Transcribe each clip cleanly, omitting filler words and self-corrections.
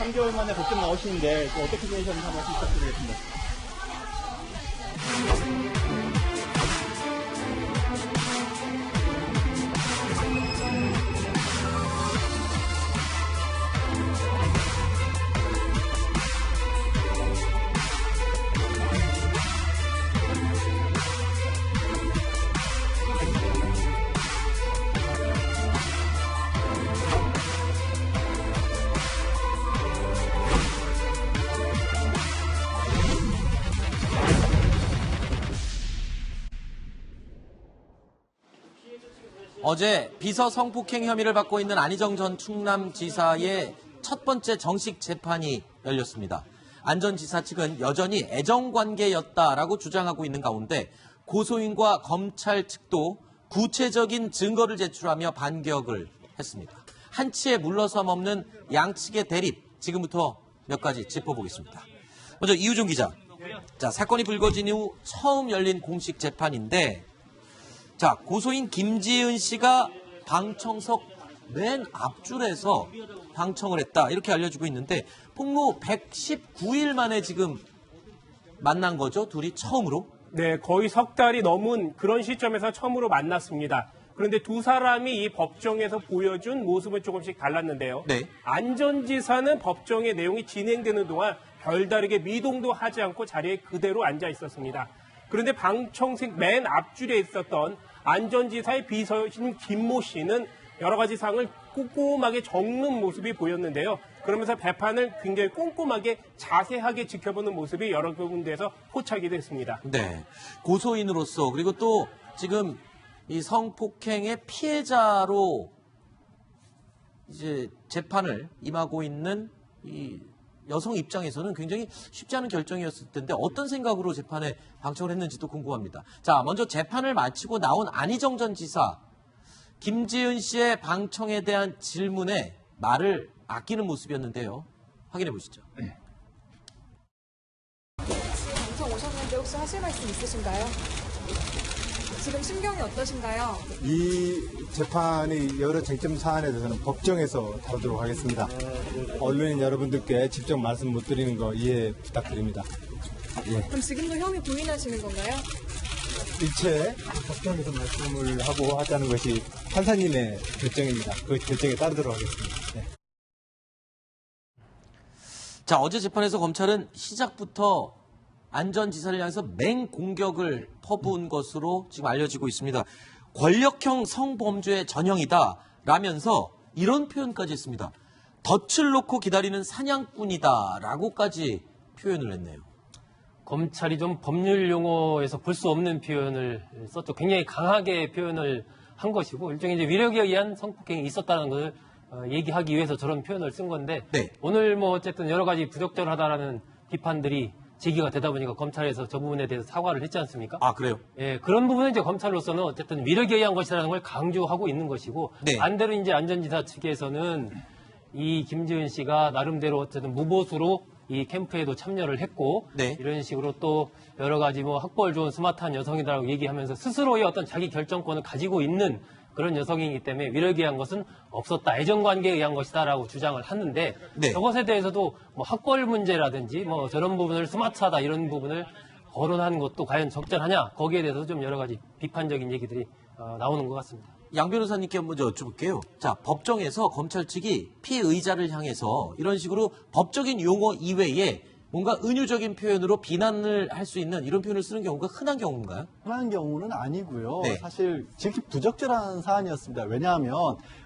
3개월 만에 법정 나오시는데 또 어떻게 지내셨는지 한 말씀 부탁드리겠습니다. 어제 비서 성폭행 혐의를 받고 있는 안희정 전 충남지사의 첫 번째 정식 재판이 열렸습니다. 안 전 지사 측은 여전히 애정관계였다라고 주장하고 있는 가운데 고소인과 검찰 측도 구체적인 증거를 제출하며 반격을 했습니다. 한치에 물러섬 없는 양측의 대립, 지금부터 몇 가지 짚어보겠습니다. 먼저 이유종 기자. 자, 사건이 불거진 이후 처음 열린 공식 재판인데, 자, 고소인 김지은 씨가 방청석 맨 앞줄에서 방청을 했다, 이렇게 알려지고 있는데, 폭로 119일 만에 지금 만난 거죠? 둘이 처음으로? 네, 거의 석 달이 넘은 그런 시점에서 처음으로 만났습니다. 그런데 두 사람이 이 법정에서 보여준 모습은 조금씩 달랐는데요. 네. 안 전 지사는 법정의 내용이 진행되는 동안 별다르게 미동도 하지 않고 자리에 그대로 앉아 있었습니다. 그런데 방청석 맨 앞줄에 있었던 안 전 지사의 비서인 김모 씨는 여러 가지 사항을 꼼꼼하게 적는 모습이 보였는데요. 그러면서 재판을 굉장히 꼼꼼하게 자세하게 지켜보는 모습이 여러 군데에서 포착이 됐습니다. 네. 고소인으로서, 그리고 또 지금 이 성폭행의 피해자로 이제 재판을 임하고 있는 이 여성 입장에서는 굉장히 쉽지 않은 결정이었을 텐데 어떤 생각으로 재판에 방청을 했는지도 궁금합니다. 자, 먼저 재판을 마치고 나온 안희정 전 지사, 김지은 씨의 방청에 대한 질문에 말을 아끼는 모습이었는데요. 확인해 보시죠. 방청 오셨는데 혹시 하실 말씀 있으신가요? 지금 심경이 어떠신가요? 이 재판의 여러 쟁점 사안에 대해서는 법정에서 다루도록 하겠습니다. 언론인 여러분들께 직접 말씀 못 드리는 거 이해 부탁드립니다. 예. 그럼 지금도 혐의 부인하시는 건가요? 일체 법정에서 말씀을 하고 하자는 것이 판사님의 결정입니다. 그 결정에 따르도록 하겠습니다. 네. 자, 어제 재판에서 검찰은 시작부터 안 전 지사를 향해서 맹공격을 퍼부은 것으로 지금 알려지고 있습니다. 권력형 성범죄의 전형이다 라면서 이런 표현까지 했습니다. 덫을 놓고 기다리는 사냥꾼이다 라고까지 표현을 했네요. 검찰이 좀 법률 용어에서 볼 수 없는 표현을 썼죠. 굉장히 강하게 표현을 한 것이고, 일종의 이제 위력에 의한 성폭행이 있었다는 것을 얘기하기 위해서 저런 표현을 쓴 건데, 네. 오늘 뭐 어쨌든 여러 가지 부적절하다라는 비판들이 제기가 되다 보니까 검찰에서 저 부분에 대해서 사과를 했지 않습니까? 아, 그래요? 예, 그런 부분은 이제 검찰로서는 어쨌든 위력에 의한 것이라는 걸 강조하고 있는 것이고, 네. 반대로 이제 안 전 지사 측에서는 이 김지은 씨가 나름대로 어쨌든 무보수로 이 캠프에도 참여를 했고, 네. 이런 식으로 또 여러 가지 뭐 학벌 좋은 스마트한 여성이라고 얘기하면서 스스로의 어떤 자기 결정권을 가지고 있는 그런 여성이기 때문에 위력에 의한 것은 없었다, 애정관계에 의한 것이다라고 주장을 하는데, 네. 저것에 대해서도 뭐 학벌 문제라든지 뭐 저런 부분을 스마트하다 이런 부분을 거론하는 것도 과연 적절하냐, 거기에 대해서 좀 여러 가지 비판적인 얘기들이 나오는 것 같습니다. 양 변호사님께 먼저 여쭤볼게요. 자, 법정에서 검찰 측이 피의자를 향해서 이런 식으로 법적인 용어 이외에 뭔가 은유적인 표현으로 비난을 할 수 있는 이런 표현을 쓰는 경우가 흔한 경우인가요? 흔한 경우는 아니고요. 네. 사실 지극히 부적절한 사안이었습니다. 왜냐하면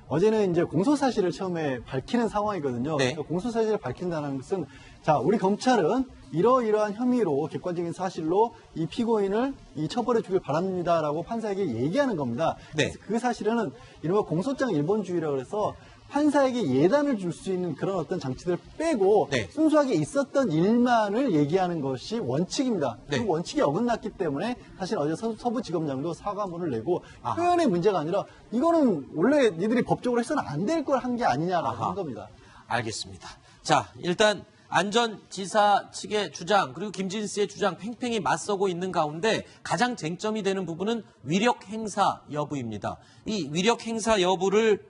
어제는 이제 공소사실을 처음에 밝히는 상황이거든요. 네. 그러니까 공소사실을 밝힌다는 것은, 자, 우리 검찰은 이러이러한 혐의로 객관적인 사실로 이 피고인을 이 처벌해 주길 바랍니다라고 판사에게 얘기하는 겁니다. 네. 그래서 그 사실은 이른바 공소장 일본주의라고 해서 판사에게 예단을 줄 수 있는 그런 어떤 장치들을 빼고 네. 순수하게 있었던 일만을 얘기하는 것이 원칙입니다. 네. 그 원칙이 어긋났기 때문에 사실 어제 서부지검장도 사과문을 내고 아하. 표현의 문제가 아니라 이거는 원래 니들이 법적으로 해서는 안 될 걸 한 게 아니냐라고 아하. 한 겁니다. 알겠습니다. 자, 일단 안 전 지사 측의 주장, 그리고 김지은 씨의 주장 팽팽히 맞서고 있는 가운데 가장 쟁점이 되는 부분은 위력 행사 여부입니다. 이 위력 행사 여부를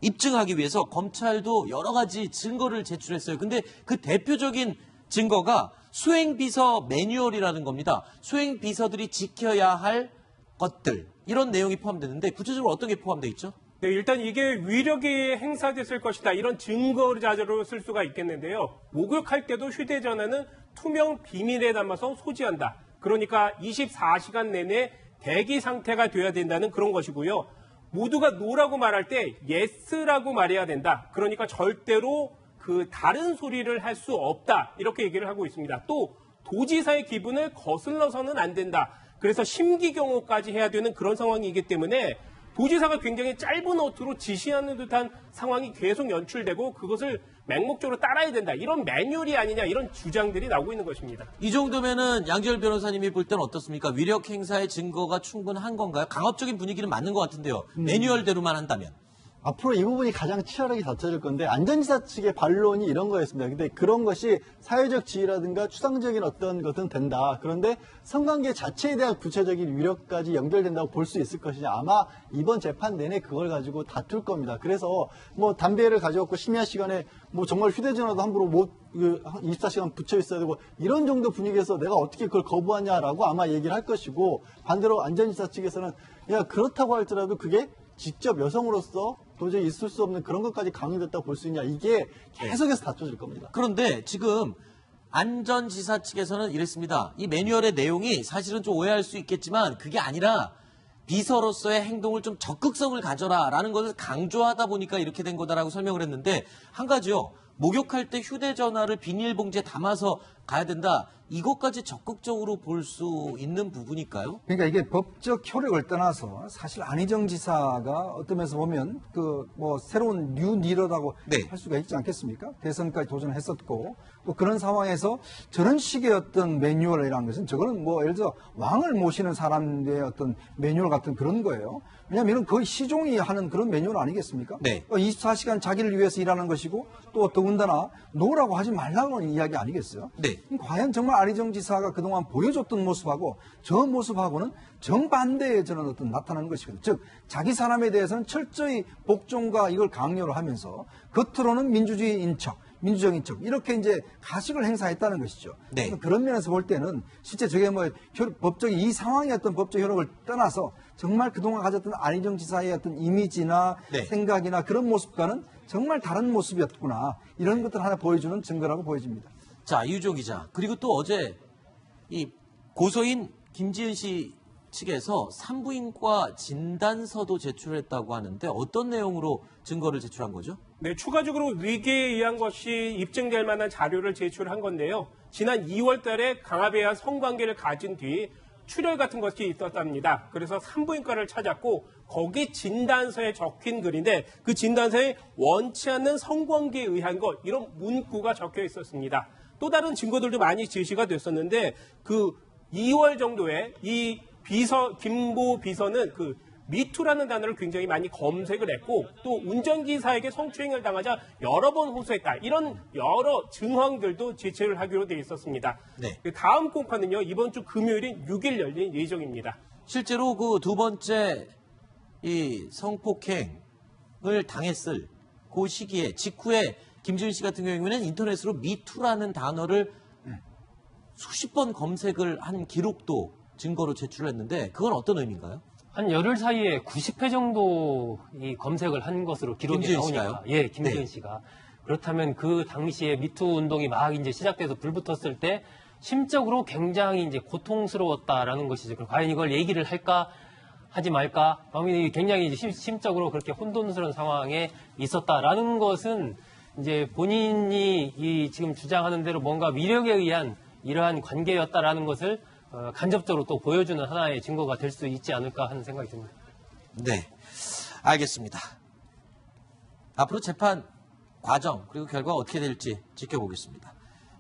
입증하기 위해서 검찰도 여러 가지 증거를 제출했어요. 근데 그 대표적인 증거가 수행비서 매뉴얼이라는 겁니다. 수행비서들이 지켜야 할 것들, 이런 내용이 포함되는데 구체적으로 어떤 게 포함되어 있죠? 네, 일단 이게 위력이 행사됐을 것이다. 이런 증거 자료로 쓸 수가 있겠는데요. 목욕할 때도 휴대전화는 투명 비밀에 담아서 소지한다. 그러니까 24시간 내내 대기 상태가 돼야 된다는 그런 것이고요. 모두가 노라고 말할 때 yes라고 말해야 된다. 그러니까 절대로 그 다른 소리를 할 수 없다. 이렇게 얘기를 하고 있습니다. 또 도지사의 기분을 거슬러서는 안 된다. 그래서 심기경호까지 해야 되는 그런 상황이기 때문에 도지사가 굉장히 짧은 어투로 지시하는 듯한 상황이 계속 연출되고 그것을 맹목적으로 따라야 된다. 이런 매뉴얼이 아니냐 이런 주장들이 나오고 있는 것입니다. 이 정도면은 양지열 변호사님이 볼 때는 어떻습니까? 위력 행사의 증거가 충분한 건가요? 강압적인 분위기는 맞는 것 같은데요. 매뉴얼대로만 한다면. 앞으로 이 부분이 가장 치열하게 다퉈질 건데 안전지사 측의 반론이 이런 거였습니다. 근데 그런 것이 사회적 지위라든가 추상적인 어떤 것은 된다. 그런데 성관계 자체에 대한 구체적인 위력까지 연결된다고 볼 수 있을 것이냐. 아마 이번 재판 내내 그걸 가지고 다툴 겁니다. 그래서 뭐 담배를 가져왔고 심야 시간에 뭐 정말 휴대전화도 함부로 못 24시간 붙여 있어야 되고 이런 정도 분위기에서 내가 어떻게 그걸 거부하냐라고 아마 얘기를 할 것이고 반대로 안전지사 측에서는 야 그렇다고 할지라도 그게 직접 여성으로서 도저히 있을 수 없는 그런 것까지 강요됐다고 볼 수 있냐. 이게 계속해서 다퉈질 겁니다. 그런데 지금 안전지사 측에서는 이랬습니다. 이 매뉴얼의 내용이 사실은 좀 오해할 수 있겠지만 그게 아니라 비서로서의 행동을 좀 적극성을 가져라라는 것을 강조하다 보니까 이렇게 된 거다라고 설명을 했는데 한 가지요. 목욕할 때 휴대전화를 비닐봉지에 담아서 가야 된다. 이것까지 적극적으로 볼 수 있는 부분일까요? 그러니까 이게 법적 효력을 떠나서 사실 안희정 지사가 어떤 면에서 보면 그 뭐 새로운 뉴 리더라고 네. 할 수가 있지 않겠습니까? 대선까지 도전했었고 또 그런 상황에서 저런 식의 어떤 매뉴얼이라는 것은 저거는 뭐 예를 들어 왕을 모시는 사람의 어떤 매뉴얼 같은 그런 거예요. 왜냐하면 이건 거의 시종이 하는 그런 매뉴얼 아니겠습니까? 네. 24시간 자기를 위해서 일하는 것이고 또 더군다나 노라고 하지 말라고 하는 이야기 아니겠어요? 네. 과연 정말 안희정 지사가 그동안 보여줬던 모습하고 저 모습하고는 정반대의 저는 어떤 나타나는 것이거든요. 즉 자기 사람에 대해서는 철저히 복종과 이걸 강요를 하면서 겉으로는 민주주의인 척, 민주적인 척 이렇게 이제 가식을 행사했다는 것이죠. 네. 그런 면에서 볼 때는 실제 저게 뭐 법적인 이 상황의 어떤 법적 효력을 떠나서 정말 그동안 가졌던 안희정 지사의 어떤 이미지나 네. 생각이나 그런 모습과는 정말 다른 모습이었구나 이런 것들 하나 보여주는 증거라고 보여집니다. 자, 이유정 기자. 그리고 또 어제 이 고소인 김지은 씨 측에서 산부인과 진단서도 제출했다고 하는데 어떤 내용으로 증거를 제출한 거죠? 네, 추가적으로 위계에 의한 것이 입증될 만한 자료를 제출한 건데요. 지난 2월 달에 강압에 의한 성관계를 가진 뒤 출혈 같은 것이 있었답니다. 그래서 산부인과를 찾았고 거기 진단서에 적힌 글인데 그 진단서에 원치 않는 성관계에 의한 것 이런 문구가 적혀 있었습니다. 또 다른 증거들도 많이 제시가 됐었는데 그 2월 정도에 이 김모 비서는 그 미투라는 단어를 굉장히 많이 검색을 했고 또 운전기사에게 성추행을 당하자 여러 번 호소했다. 이런 여러 증황들도 제출을 하기로 돼 있었습니다. 네. 다음 공판은요. 이번 주 금요일인 6일 열릴 예정입니다. 실제로 그 두 번째 이 성폭행을 당했을 그 시기에 직후에 김지은 씨 같은 경우에는 인터넷으로 미투라는 단어를 수십 번 검색을 한 기록도 증거로 제출했는데 그건 어떤 의미인가요? 한 열흘 사이에 90회 정도 이 검색을 한 것으로 기록이 김지은 나오니까. 씨가요? 예, 김지은 네. 씨가. 그렇다면 그 당시에 미투 운동이 막 이제 시작돼서 불붙었을 때 심적으로 굉장히 이제 고통스러웠다라는 것이죠. 그럼 과연 이걸 얘기를 할까 하지 말까? 마음이 굉장히 이제 심적으로 그렇게 혼돈스러운 상황에 있었다라는 것은 이제 본인이 이 지금 주장하는 대로 뭔가 위력에 의한 이러한 관계였다라는 것을 간접적으로 또 보여주는 하나의 증거가 될 수 있지 않을까 하는 생각이 듭니다. 네, 알겠습니다. 앞으로 재판 과정 그리고 결과가 어떻게 될지 지켜보겠습니다.